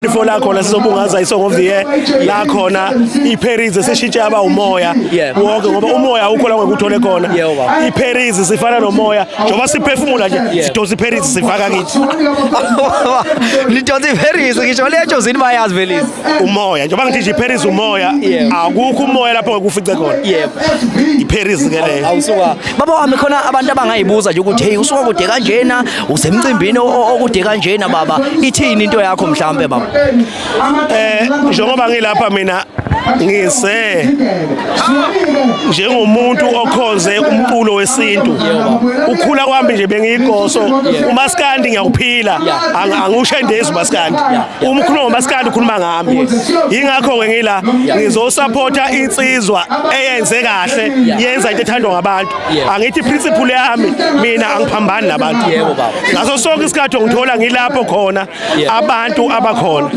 Before la khona sizobungaza isong of the year la khona iParis seshintshe aba umoya wonke ngoba umoya awukho la ngekuthole khona iParis sifana nomoya njoba siphefumula nje sidonsa iParis sifaka kithi lidonsa iParis ngisho le Jozini bayazi velisi umoya njoba ngithi nje iParis umoya akukho umoya lapho ngekufice khona iParis ke le awusuka baba wami khona abantu abangayibuza nje ukuthi hey usuka kude kanjena usemcimbini okude kanjena baba ithini into yakho mhlambe baba njengoba ngilapha mina ngise njengomuntu okhonze umculo wesintu ukhula kwami nje bengiyigoso umaskandi ngiyawuphila angushendezi umaskandi umkhuluma ngomaskandi ukhuluma ngami ingakho ke ngila ngizosupporta insizwa eyenze kahle yenza into ethandwa ngabantu angithi principle yami mina angiphambani nabantu ngaso sonke isikhathi ngithola ngilapho khona abantu abakhona